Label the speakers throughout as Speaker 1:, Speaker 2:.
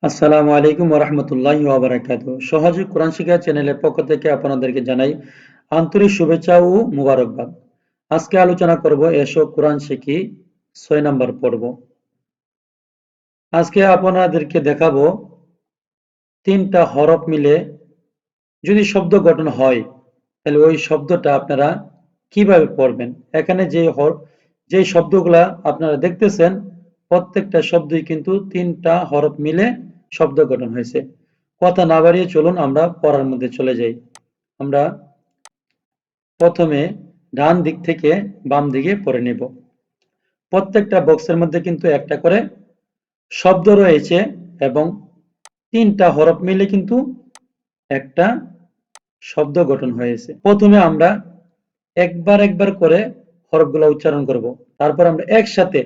Speaker 1: আসসালামু আলাইকুম ওয়া রাহমাতুল্লাহি ওয়া বারাকাতুহু। সহজে কোরআন শিক্ষা চ্যানেলের পক্ষ থেকে আপনাদেরকে জানাই আন্তরিক শুভেচ্ছা ও মুবারকবাদ। আজকে আলোচনা করব এসো কোরআন শিখি ৬ নম্বর পর্ব। আজকে আপনাদেরকে দেখাবো ৩টা হরফ মিলে যদি শব্দ গঠন হয় তাহলে ওই শব্দটা আপনারা কিভাবে পড়বেন। এখানে যে শব্দগুলা আপনারা দেখতেছেন প্রত্যেকটা শব্দই কিন্তু ৩টা হরফ মিলে শব্দ গঠন হয়েছে। কথা না বাড়িয়ে চলুন আমরা পড়ার মধ্যে চলে যাই। আমরা প্রথমে ডান দিক থেকে বাম দিকে পড়ে নেব। প্রত্যেকটা বক্সের মধ্যে কিন্তু একটা করে শব্দ রয়েছে এবং ৩টা হরফ মিলে কিন্তু একটা শব্দ গঠন হয়েছে। প্রথমে আমরা একবার করে হরফগুলো উচ্চারণ করব। তারপর আমরা একসাথে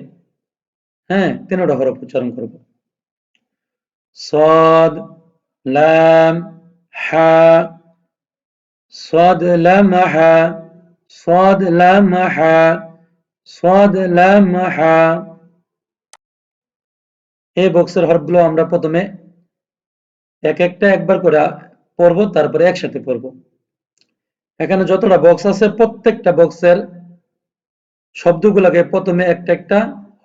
Speaker 1: ৩টা হরফ উচ্চারণ করব। صاد لام হা صاد لام হা صاد لام হা صاد لام হা। এই বক্সের হরফগুলো আমরা প্রথমে একবার করে পড়ব, তারপরে একসাথে পড়ব। এখানে যতটা বক্স আছে প্রত্যেকটা বক্সের শব্দগুলোকে প্রথমে একটা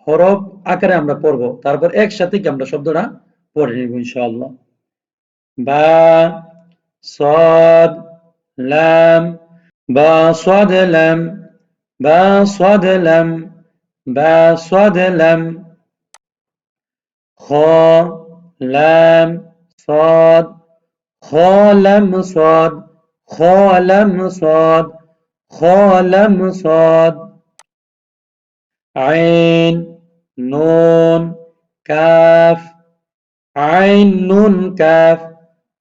Speaker 1: হরফ আকারে আমরা পড়ব, তারপর একসাথে কি আমরা শব্দটা পড়ে নিব ইনশাআল্লাহ। বা صاد লাম বা صاد লাম বা صاد লাম বা صاد লাম খ লাম صاد খ লাম صاد খ লাম صاد খ লাম صاد আইন নুন কাফ আইন নুন কাফ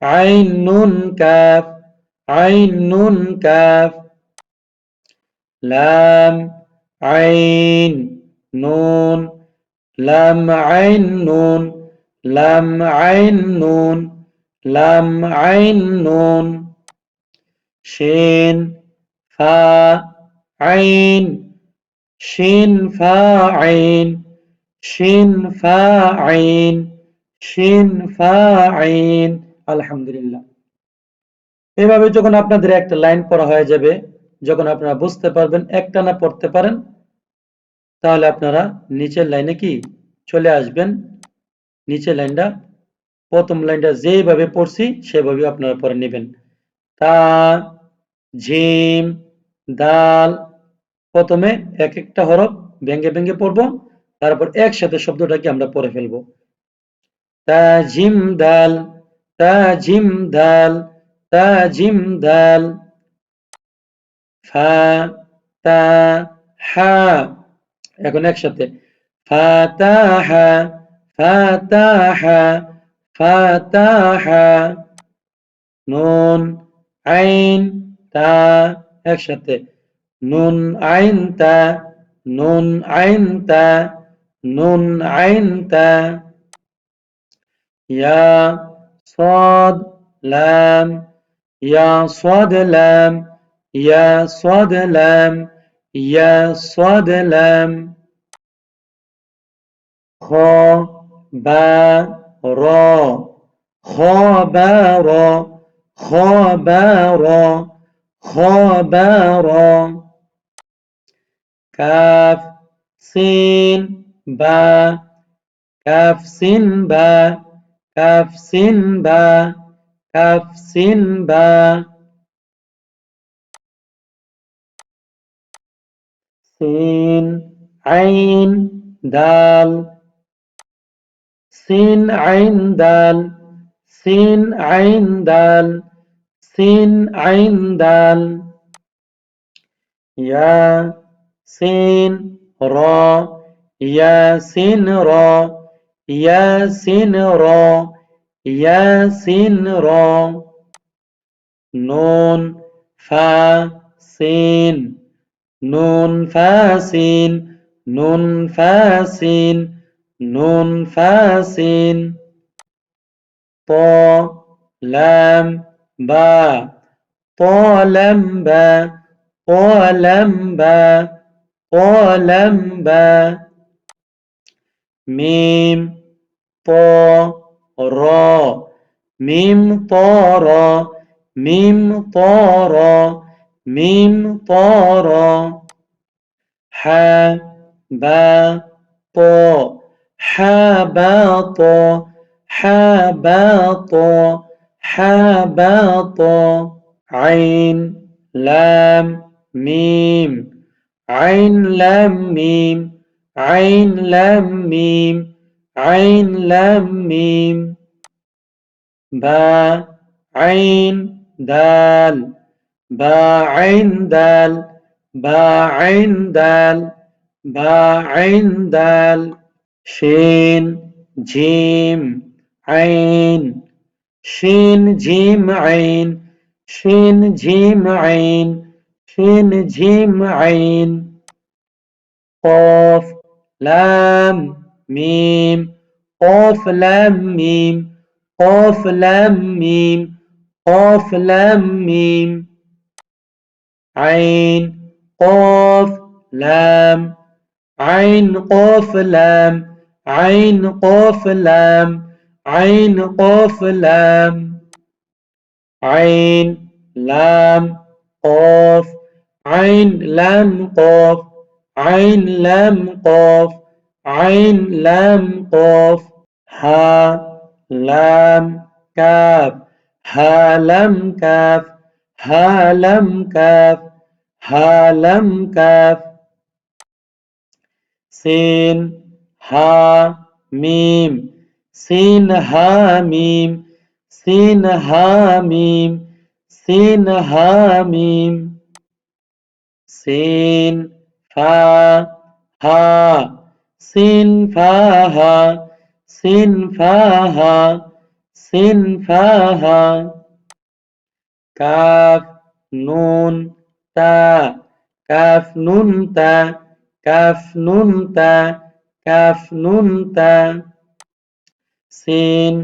Speaker 1: আইন নুন কাফ আইন নুন কাফ লাম আইন নুন লাম আইন নুন লাম আইন নুন লাম আইন নুন শিন ফা আইন শিন ফা আইন শিন ফা আইন শিন ফা আইন। আলহামদুলিল্লাহ। এভাবে যখন আপনাদের একটা লাইন পড়া হয়ে যাবে, যখন আপনারা বুঝতে পারবেন একটানা পড়তে পারেন, তাহলে আপনারা নিচের লাইনে কি চলে আসবেন। নিচের লাইনটা প্রথম লাইনটা যেভাবে পড়ছি সেভাবে আপনারা পড়ে নেবেন। তা ঝিম দাল প্রথমে একটা হরফ ভেঙে পড়বো, তারপর একসাথে শব্দটাকে আমরা পড়ে ফেলবো। তা ঝিম দাল তা ঝিম দাল তা ঝিম দাল ফা তা হা। এখন একসাথে ফাতাহা ফাতাহা ফাতাহা নুন আইন তা একসাথে নুন আইন তা নুন আইন তা নুন আইন তা ইয়া صاد লাম ইয়া صاد লাম ইয়া صاد লাম ইয়া صاد লাম খ বা র খ বা র খ বা র খ বা র কাফ সিন বা কাফ সিন বা কাফ সিন বা কাফ সিন বা সিন আইন দাল সিন আইন দাল সিন আইন দাল সিন আইন দাল ইয়া সিন র ইয়া সিন র ইয়া সিন র ইয়া সিন র নুন ফা সিন নুন ফা সিন নুন ফা সিন নুন ফা সিন ত লাম বা ত লাম বা ত লাম বা ত লাম বা মিম ত র মিম ত র মিম ত র মিম ত র হা বা ত হা বা ত হা বা ত হা বা ত আইন লাম মিম আইন লাম মিম আইন লাম মিম আইন লাম মিম বা আইন দাল বা আইন দাল বা আইন দাল বা আইন দাল শিন জিম আইন শিন জিম আইন শিন জিম আইন শিন জিম আইন قاف لام ميم قاف لام ميم قاف لام ميم قاف لام ميم عين قاف لام عين قاف لام عين قاف لام عين قاف لام عين لام قاف عين لام قاف عين لام قاف عين لام قاف ها لام كاف ها لام كاف ها لام كاف ها لام كاف سين ها ميم سين ها ميم سين ها ميم سين ها ميم سين فا ها سين فا ها سين فا ها سين فا ها কাফ নুন তা কাফ নুন তা কাফ নুন তা কাফ নুন তা সিন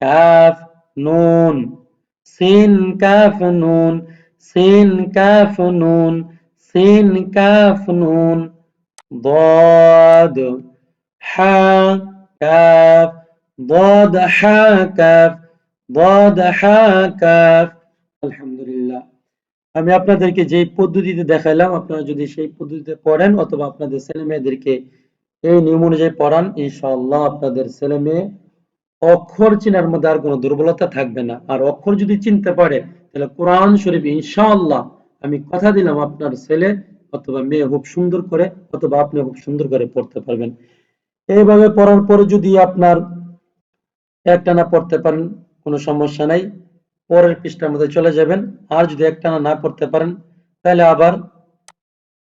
Speaker 1: কাফ নুন সিন কাফ নুন সিন কাফ নুন সিন কাফ নুন ضاد حا كاف ضاد حا كاف ضاد حا كاف আলহামদুলিল্লাহ আমি আপনাদেরকে যে পদ্ধতিতে দেখাইলাম আপনারা যদি সেই পদ্ধতিতে পড়েন অথবা আপনাদের ছেলে মেয়েদেরকে এই নিয়ম অনুযায়ী পড়ান ইনশাআল্লাহ আপনাদের ছেলে মেয়ে অক্ষর চেনার মধ্যে আর কোনো দুর্বলতা থাকবে না আর অক্ষর যদি চিনতে পারে তাহলে কোরআন শরীফ ইনশাআল্লাহ আমি কথা দিলাম আপনার ছেলে অথবা মেয়ে খুব সুন্দর করে অথবা আপনি খুব সুন্দর করে পড়তে পারবেন এইভাবে পড়ার পরে যদি আপনার একটানা পড়তে পারেন কোনো সমস্যা নাই পরের পৃষ্ঠার মধ্যে চলে যাবেন আর যদি একটানা না পড়তে পারেন তাহলে আবার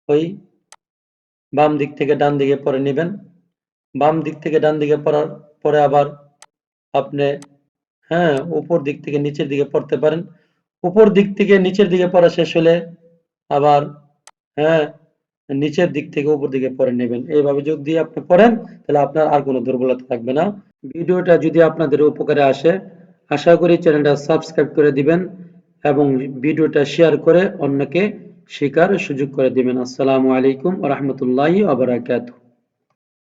Speaker 1: ওই বাম দিক থেকে ডান দিকে পড়ে নেবেন বাম দিক থেকে ডান দিকে পড়ার পরে আবার আপনি হ্যাঁ উপর দিক থেকে নিচের দিকে পড়তে পারেন উপর দিক থেকে নিচের দিকে পড়া শেষ হলে আবার হ্যাঁ নিচের দিক থেকে উপর দিকে পড়ে নেবেন এইভাবে যদি আপনি পড়েন তাহলে আপনার আর কোনো দুর্বলতা থাকবে না ভিডিওটা যদি আপনাদের উপকারে আসে আশা করি চ্যানেলটা সাবস্ক্রাইব করে দিবেন এবং ভিডিওটা শেয়ার করে অন্যকে শেখার সুযোগ করে দিবেন আসসালামু আলাইকুম ওয়া রাহমাতুল্লাহি ওয়া বারাকাতুহু